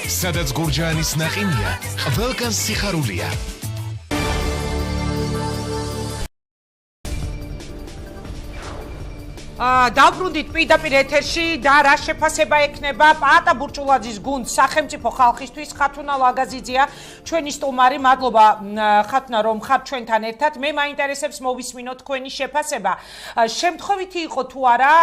სადაც გურჯაანის ნაყინია, ყველგან სიხარულია. დავბრუნდით პირდაპირ ეთერში და რა შეფასება ექნება პაატა ბურჭულაძის გუნდს სახელმწიფო ხალხისთვის ხათუნა ლაგაზიძეა ჩვენი სტუმარი. მადლობა ხათუნა რომ ხართ ჩვენთან ერთად. მე მაინტერესებს მოვისმინოთ თქვენი შეფასება. შემთხვევითი იყო თუ არა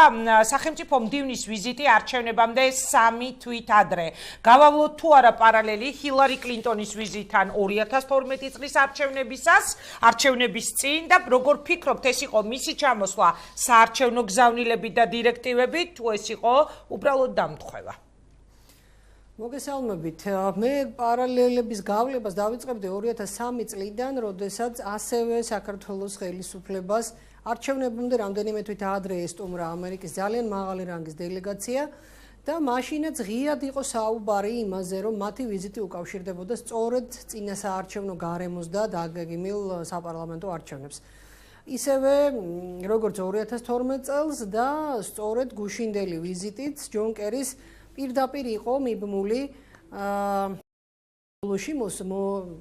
სახელმწიფო მდივნის ვიზიტი არჩევნებამდე 3 თვით ადრე. გავავლოთ თუ არა პარალელი ჰილარი კლინტონის ვიზიტთან 2012 წლის არჩევნების წინ და როგორ ფიქრობთ ეს იყო მისი ჩამოსვლა საარჩევნო გზავნილებით და დირექტივებით თუ ეს იყო უბრალოდ დამთხევა? მოგესალმებით. მე პარალელების გავლებას დავიწყებდი 2003 წლიდან, როდესაც ასევე საქართველოს ხელისუფლებას არჩევნებამდე რამდენიმე თვით ადრე ესტუმრა ამერიკის ძალიან მაღალი რანგის დელეგაცია და მაშინაც ღიად იყო საუბარი იმაზე, რომ მათი ვიზიტი უკავშირდებოდა სწორედ წინა საარჩევნო გარემოს და დაგეგმილ საპარლამენტო არჩევნებს. ისევე როგორც 2012 წელს და სწორედ გუშინდელი ვიზიტიც ჯონ კერის პირდაპირ იყო მიბმული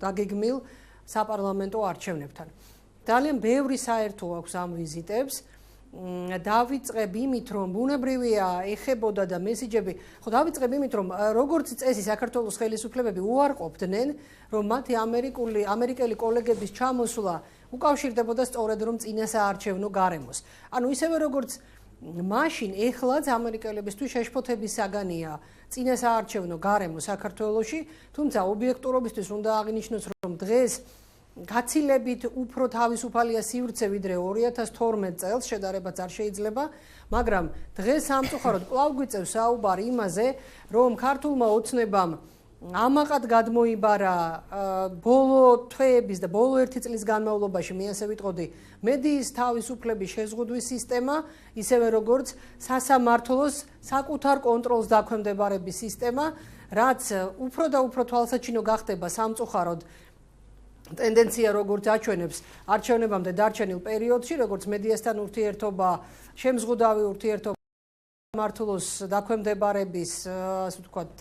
დაგეგმილ საპარლამენტო არჩევნებთან. ძალიან ბევრი საერთო აქვს ამ ვიზიტებს. დავიწყებ იმით, რომ ბუნებრივია ეხებოდა და მესიჯები, ხო დავიწყებ იმით, რომ როგორც წესი საქართველოს ხელისუფლებები უარყოფდნენ, რომ მათი ამერიკელი კოლეგების ჩამოსვლა უკავშირდებოდა სწორედ რომ წინა საარჩევნო გარემოს. ანუ ისევე როგორც მაშინ ეხლაც ამერიკელებისთვის შეშფოთების საგანია წინა საარჩევნო გარემო საქართველოში, თუმცა ობიექტურობისთვის უნდა აღინიშნოს, რომ დღეს გაცილებით უფრო თავისუფალია სივრცე ვიდრე 2012 წელს, შედარებაც არ შეიძლება, მაგრამ დღეს სამწუხაროდ კვლავ გვიწევს საუბარი იმაზე, რომ ქართულმა ოცნებამ ამაყად გადმოიბარა ბოლო თვეების და ბოლო 1 წლის განმავლობაში, მე ასე ვიტყოდი, მედიის თავისუფლების შეზღუდვის სისტემა, ისევე როგორც სასამართლოს საკუთარ კონტროლს დაქვემდებარების სისტემა, რაც უფრო და უფრო თვალსაჩინო გახდება სამწუხაროდ ტენდენცია როგორც აჩვენებს არჩევნებამდე დარჩენილ პერიოდში, როგორც მედიასთან ურთიერთობა, შემზღუდავი ურთიერთობა სამართლოს დაქვემდებარების, ასე ვთქვათ,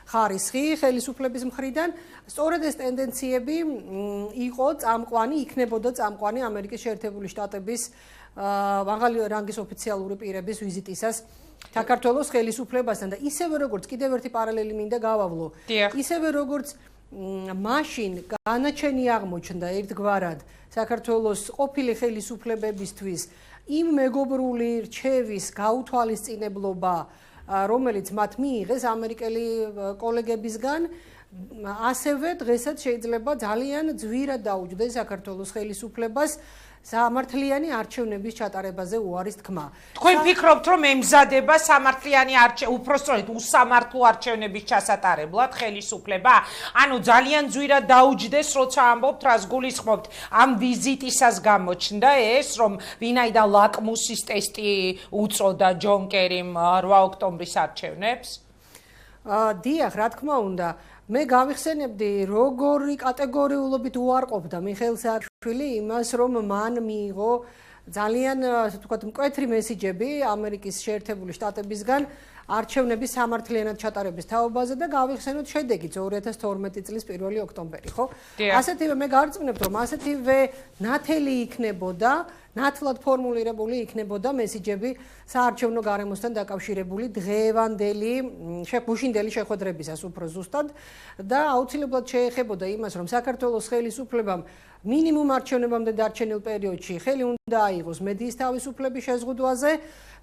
ხარისხი ხელისუფლების მხრიდან, სწორედ ეს ტენდენციები იქნებოდა წამყვანი ამერიკის შეერთებული შტატების მაღალი რანგის ოფიციალური პირების ვიზიტისას საქართველოს ხელისუფლებასთან და ისევე როგორც კიდევ ერთი პარალელი მინდა გავავლო, ისევე როგორც მაშინ განაჩენი აღმოჩნდა ერთგვარად საქართველოს ყოფილი ხელისუფლებებისთვის იმ მეგობრული რჩევის გაუთვალისწინებლობა, რომელიც მათ მიიღეს ამერიკელი კოლეგებისგან, ასევე დღესაც შეიძლება ძალიან ძვირად დაუჯდეს საქართველოს ხელისუფლებას სამართლიანი არჩევნების ჩატარებაზე უარის თქმა. თქვენ ფიქრობთ, რომ ემზადება სამართლიანი უпростоრედ უსამართლო არჩევნების ჩასატარებლად ხელისუფლება? ანუ ძალიან ძვირად დაუჯდეს, როცა ამბობთ, რას გულისხმობთ, ამ ვიზიტისას გამოჩნდა ეს, რომ ვინაიდან ლაკმუსის ტესტი უწოდა ჯონ კერიმ 8 ოქტომბრის არჩევნებს? დიახ, რა თქმა უნდა. მე გავიხსენებდი, როგორი კატეგორიულობით უარყოფდა მიხეილ სააკაშვილი იმას, რომ მან მიიღო ძალიან, ასე ვთქვათ, მკვეთრი მესიჯები ამერიკის შეერთებული შტატებისგან არჩევნების სამართლიანად ჩატარების თაობაზე და გავიხსენოთ შედეგიც 2012 წლის 1 ოქტომბერი, ხო? ასეთივე მე გავწმუნებთ, რომ ასეთივე ნათელი იქნებოდა, ნათლად ფორმულირებული იქნებოდა მესიჯები საარჩევნო გარემოსთან დაკავშირებული დღევანდელი გუშინდელი შეხვედრებისას უფრო ზუსტად და აუცილებლად შეეხებოდა იმას, რომ საქართველოს ხელისუფლებამ მინიმუმ არჩევნებამდე დარჩენილ პერიოდში ხელი უნდა აიღოს მედიის თავისუფლების შეზღუდვაზე,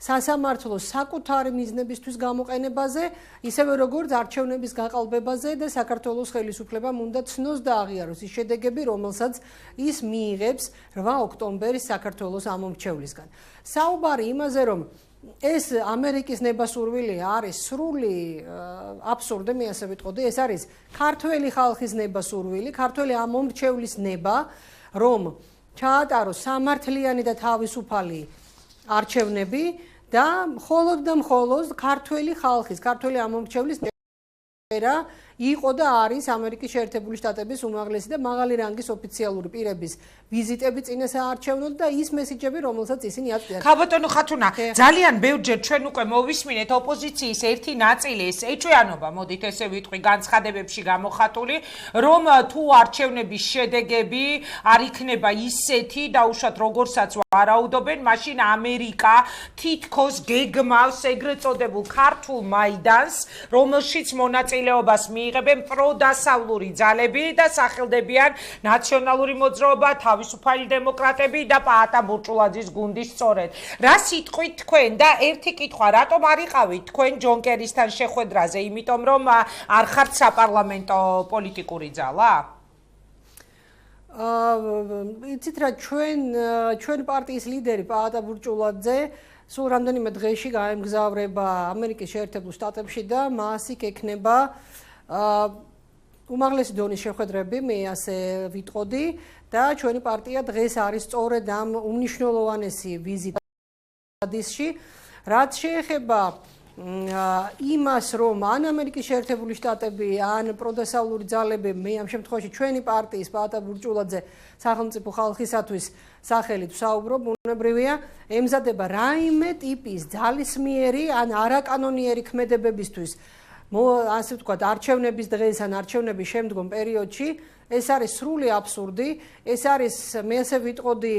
სასამართლოს საკუთარი მიზნებისთვის გამოყენებაზე, ისევე როგორც არჩევნების გაყალბებაზე და საქართველოს ხელისუფლებამ უნდა ცნოს და აღიაროს ის შედეგები, რომელსაც ის მიიღებს 8 ოქტომბერის საქართველოს ამომრჩევლისგან. საუბარი იმაზე, რომ ეს ამერიკის ნებასურვილი არის სრული აბსურდი, მე ასე ვიტყოდი, ეს არის ქართველი ხალხის ნებასურვილი, ქართველი ამომრჩევლის ნება, რომ ჩაატაროს სამართლიანი და თავისუფალი არჩევნები და მხოლოდ ქართველი ხალხის, ქართველი ამომრჩევლის იყო და არის ამერიკის შეერთებული შტატების უმაღლესი და მაღალი რანგის ოფიციალური პირების ვიზიტები წინა საარჩევნოდ და ის მესიჯები, რომელსაც ისინი აწვდიან. ქაბატონო ხათუნა, ძალიან ბევრჯერ ჩვენ უკვე მოვისმინეთ ოპოზიციის ერთი ნაწილის ეჭვიანობა, მოდით ესე ვიტყვი, განცხადებებში გამოხატული, რომ თუ არჩევნების შედეგები არ იქნება ისეთი, დაუშვათ როგორცაც ვარაუდობენ, მაშინ ამერიკა თითქოს გეგმავს ეგრეთ წოდებულ ქართულ მაიდანს, რომელშიც მონაწილეობას მიიღებენ პროდასავლური ძალები და სახელდებიან ნაციონალური მოძრაობა, თავისუფალი დემოკრატები და პაატა ბურჭულაძის გუნდი სწორედ. რა სიტყვით თქვენ და ერთი კითხვა, რატომ არ იყავით თქვენ ჯონ კერისთან შეხვედრაზე, იმიტომ რომ არ ხართ საპარლამენტო პოლიტიკური ძალა? იცით რა, ჩვენ პარტიის ლიდერი პაატა ბურჭულაძე სულ რამდენიმე დღეში გაემგზავრება ამერიკის შეერთებულ შტატებში და მას იქ ექნება უმაღლესი დონის შეხვედრები, მე ასე ვიტყოდი და ჩვენი პარტია დღეს არის სწორედ ამ უმნიშვნელოვანესი ვიზიტში, რაც შეეხება იმას, რომ ან ამერიკის შეერთებული შტატები, ან პროდასავლური ძალები, მე ამ შემთხვევაში ჩვენი პარტიის პაატა ბურჭულაძე სახელმწიფო ხალხისათვის სახელით ვსაუბრობ, ბუნებრივია, ემზადება რაიმე ტიპის ძალისმიერი ან არაკანონიერი ქმედებებისთვის, ასე ვთქვათ, არჩევნების დღეს ან არჩევნების შემდგომ პერიოდში, ეს არის სრული აბსურდი, ეს არის, მე ასე ვიტყოდი,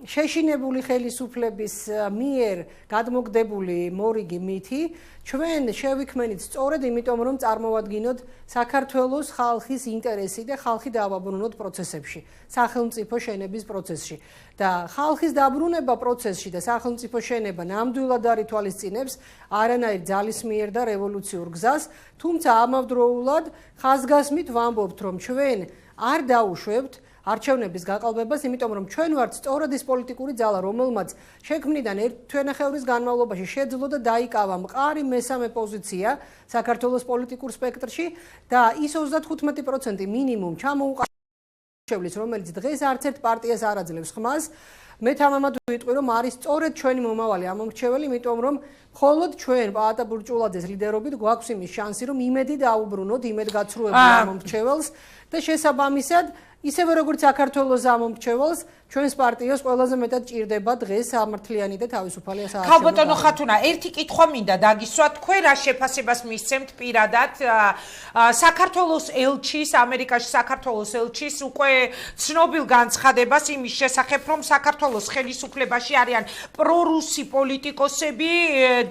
შეშინებული ხელისუფლების მიერ გადმოგდებული მორიგი მითი, ჩვენ შევიქმნით სწორედ იმიტომ, რომ წარმოვადგინოთ საქართველოს ხალხის ინტერესი და ხალხი დაავაბრუნოთ პროცესებში, სახელმწიფო შენების პროცესში. და ხალხის დაბრუნება პროცესში და სახელმწიფო შენება ნამდვილად არ ითვალისწინებს არანაირ ძალისმიერ და რევოლუციურ გზას, თუმცა ამავდროულად ხაზგასმით ვამბობთ, რომ ჩვენ არ დაუშვებთ არჩევნების გაყალბებას, იმიტომ რომ ჩვენ ვართ სწორედ ის პოლიტიკური ძალა, რომელმაც შექმნიდან ერთ თვენახევრის განმავლობაში შეძლო და დაიკავა მყარი მესამე პოზიცია საქართველოს პოლიტიკურ სპექტრში და ის 35% მინიმუმ ჩამოუყალიბდა, რომელიც დღეს არც ერთ პარტიას არ აძლევს ხმას. მე თამამად ვიტყვი, რომ არის სწორედ ჩვენი მომავალი ამომრჩეველი, იმიტომ რომ მხოლოდ ჩვენ პაატა ბურჭულაძეს ლიდერობით გვაქვს იმის შანსი, რომ იმედი დაუბრუნოთ, იმედგაცრუებულ ამომრჩეველს და შესაბამისად ისევე როგორც საქართველოს ამომრჩეველს, ჩვენს პარტიას ყველაზე მეტად ჭირდება დღეს სამართლიანი და თავისუფალი საარჩევნო. ქალბატონო ხათუნა, ერთი კითხვა მინდა დაგისვა, თქვენ რა შეფასებას მისცემთ პირადად საქართველოს ელჩის, ამერიკაში საქართველოს ელჩის უკვე ცნობილ განცხადებას იმის შესახებ, რომ საქართველოს ხელისუფლებაში არიან პრორუსი პოლიტიკოსები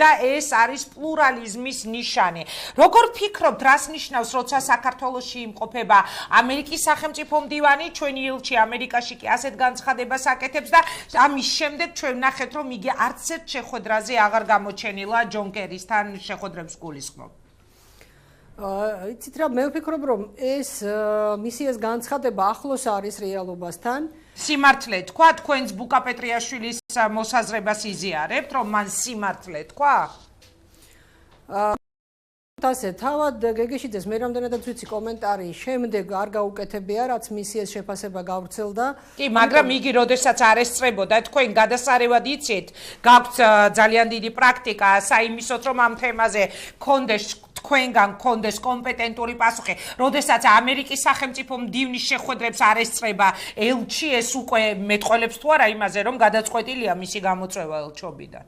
და ეს არის პლურალიზმის ნიშანი. როგორ ფიქრობთ, რას ნიშნავს, როცა საქართველოში იმყოფება ამერიკის სახელმწიფო მდივანი, ჩვენი ელჩი ამერიკაში კი ასეთ განცხადებას აკეთებს და ამის შემდეგ ჩვენ ვნახეთ, რომ იგი არც ერთ შეხვედრაზე აღარ გამოჩენილა ჯონ კერისთან შეხვედრებს გულისხმობ. იცით რა, მე ვფიქრობ, რომ ეს მისი ეს განცხადება ახლოს არის რეალობასთან. სიმართლე თქვა, თქვენს ბუკა პეტრიაშვილის მოსაზრებას იზიარებთ, რომ მან სიმართლე თქვა? ასე თავად გეგეშიძეს მე რამდენადაც ვიცი კომენტარი შემდეგ არ გაუკეთებია, რაც მისი ეს შეფასება გავრცელდა. კი, მაგრამ იგი როდესაც არ ესწრებოდა, თქვენ გადასარევად იცით, გაქვთ ძალიან დიდი პრაქტიკა საიმისოთ, რომ ამ თემაზე გქონდეს თქვენგან გქონდეს კომპეტენტური პასუხი, როდესაც ამერიკის სახელმწიფო მდივნის შეხვედრებს არ ესწრება ელჩი, ეს უკვე მეტყველებს თუ არა იმაზე, რომ გადაწყვეტილია მისი გამოწვევა ელჩობიდან.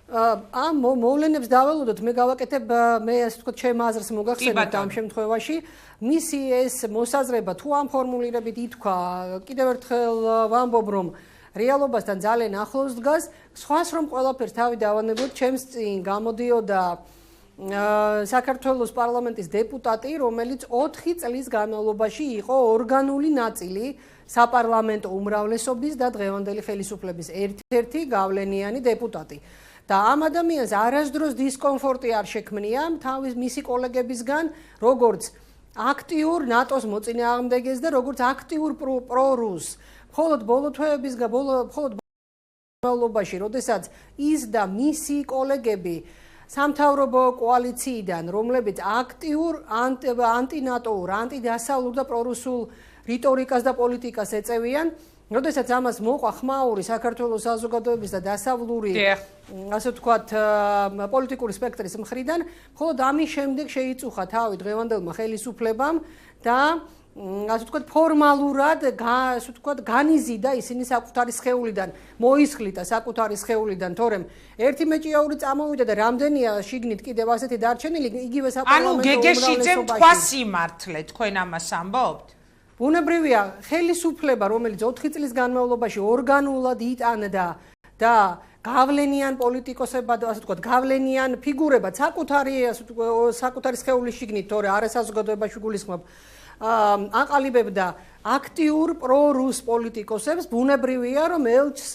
ამ მოვლენებს დაველოდოთ, მე გავაკეთებ, მე ასე ვთქვათ, ჩემ აზრს მოგახსენებთ ამ შემთხვევაში, მისი ეს მოსაზრება თუ ამ ფორმულირებით ითქვა, კიდევ ერთხელ ვამბობ, რომ რეალობასთან ძალიან ახლოს დგას, სხვას რომ ყველაფერს თავი დავანებოთ, ჩემს წინ გამოდიოდა საქართველოს პარლამენტის დეპუტატი, რომელიც 4 წლის განმავლობაში იყო ორგანული ნაწილი საპარლამენტო უმრავლესობის და დღევანდელი ხელისუფლების ერთ-ერთი გავლენიანი დეპუტატი. და ამ ადამიანს არასდროს დისკომფორტი არ შექმნია თავის მისი კოლეგებისგან, როგორც აქტიურ ნატოს მოწინააღმდეგეს და როგორც აქტიურ პრორუს. მხოლოდ ბოლო თვეების განმავლობაში, როდესაც ის და მისი კოლეგები სამთავრობო კოალიციიდან, რომლებიც აქტიურ ანტინატოურ, ანტიდასავლურ და პრორუსულ რიტორიკას და პოლიტიკას ეწევიან, როდესაც ამას მოყვა ხმაური საქართველოს საზოგადოების და დასავლური ასე ვთქვათ პოლიტიკური სპექტრის მხრიდან, მხოლოდ ამის შემდეგ შეიწუხა თავი დღევანდელმა ხელისუფლებამ და ასე ვთქვათ ფორმალურად ასე ვთქვათ განიზიდა ისინი საკუთარი სხეულიდან, მოისხლითა საკუთარი სხეულიდან, თორემ ერთი მეჭიაური წამოვიდა და რამდენია შიგნით კიდევ ასეთი დარჩენილი, იგივე საპარლამენტო უმრავლესობაში. ანუ გეგეშიძემ თქვა სიმართლე, თქვენ ამას ამბობთ? ბუნებრივია, ხელისუფლება, რომელიც 4 წლის განმავლობაში ორგანულად იტანდა და გავლენიან პოლიტიკოსებად, ასე ვთქვათ, გავლენიან ფიგურებად საკუთარი სხეულის შიგნით, თორე არასაზოგადოებაში გულისხმობ, აყალიბებდა აქტიურ პრო-რუს პოლიტიკოსებს, ბუნებრივია, რომ ელჩს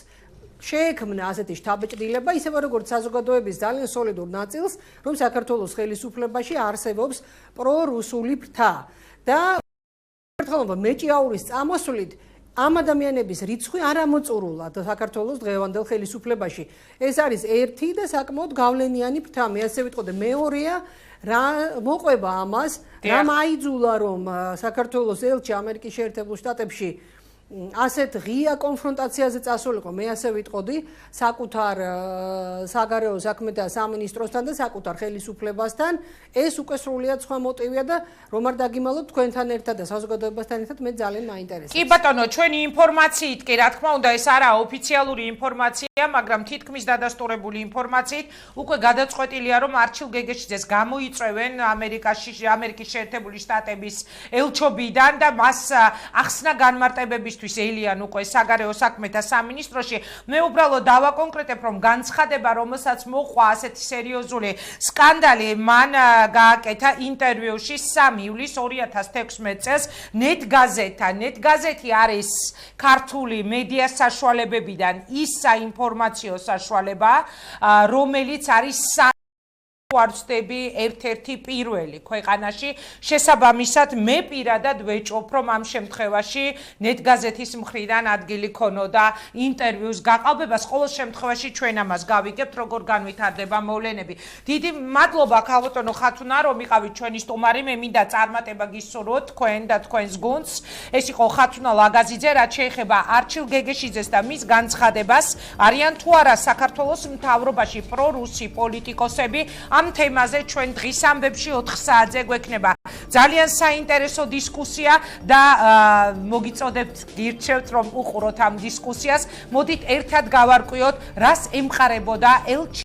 შეექმნა ასეთი შთაბეჭდილება, ისევე როგორც საზოგადოების ძალიან სოლიდურ ნაწილს, რომ საქართველოს ხელისუფლებაში არსებობს პრო-რუსული ფრთა და ერთხელობა მეჭიაურის წამოსვლით ამ ადამიანების რიცხვი არ ამოწურულა საქართველოს დღევანდელ ხელისუფლებაში. ეს არის ერთი და საკმაოდ გავლენიანი ფრთა. მე ასე ვიტყოდე, მეორეა რა მოყვება ამას, რა მაიძულა რომ საქართველოს ელჩი ამერიკის შეერთებულ შტატებში ასეთ ღია კონფრონტაციაზე წასულიყო, მე ასე ვიტყოდი, საკუთარ საგარეო საქმეთა სამინისტროსთან და საკუთარ ხელისუფლებასთან. ეს უკვე სრულიად სხვა მოტივია და რომ არ დაგიმალოთ თქვენთან ერთად და საზოგადოებასთან ერთად მე ძალიან მაინტერესებს. კი ბატონო, ჩვენი ინფორმაციით კი რა თქმა უნდა ეს არაა ოფიციალური ინფორმაცია, მაგრამ თითქმის დადასტურებული ინფორმაციით უკვე გადაწყვეტილია რომ არჩილ გეგეშიძეს გამოიწვევენ ამერიკის შეერთებული შტატების ელჩობიდან და მას ახსნა განმარტებების ელიან უკვე საგარეო საქმეთა სამინისტროში. მე უბრალოდ დავაკონკრეტებ, რომ განცხადება, რომელსაც მოყვა ასეთი სერიოზული სკანდალი, მან გააკეთა ინტერვიუში 3 ივლისს 2016 წელს ნეტგაზეთთან. ნეტგაზეთი არის ქართული მედია საშუალებებიდან ის საინფორმაციო საშუალება, რომელიც არის ვარცდები ერთ-ერთი პირველი ქვეყანაში. შესაბამისად, მე პირადად ვეჭვობ, რომ ამ შემთხვევაში ნეტგაზეთის მხრიდან ადგილი ქონოდა ინტერვიუს გაყალბებას. ყოველ შემთხვევაში ჩვენ ამას გავიგებთ, როგორ განვითარდება მოვლენები. დიდი მადლობა ქალბატონო ხათუნა, რომ იყავით ჩვენი სტუმარი. მე მინდა წარმატება გისურვოთ თქვენ და თქვენს გუნდს. ეს იყო ხათუნა ლაგაზიძე, რაც შეეხება არჩილ გეგეშიძეს და მის განცხადებას. არიან თუ არა საქართველოს მთავრობაში პრო-რუსი პოლიტიკოსები? ამ თემაზე ჩვენ დღის ამბებში 4 საათზე გვექნება ძალიან საინტერესო დისკუსია და მოგიწოდებთ გირჩევთ რომ უყუროთ ამ დისკუსიას. მოდით ერთად გავარკვიოთ, რას ემყარებოდა ელჩი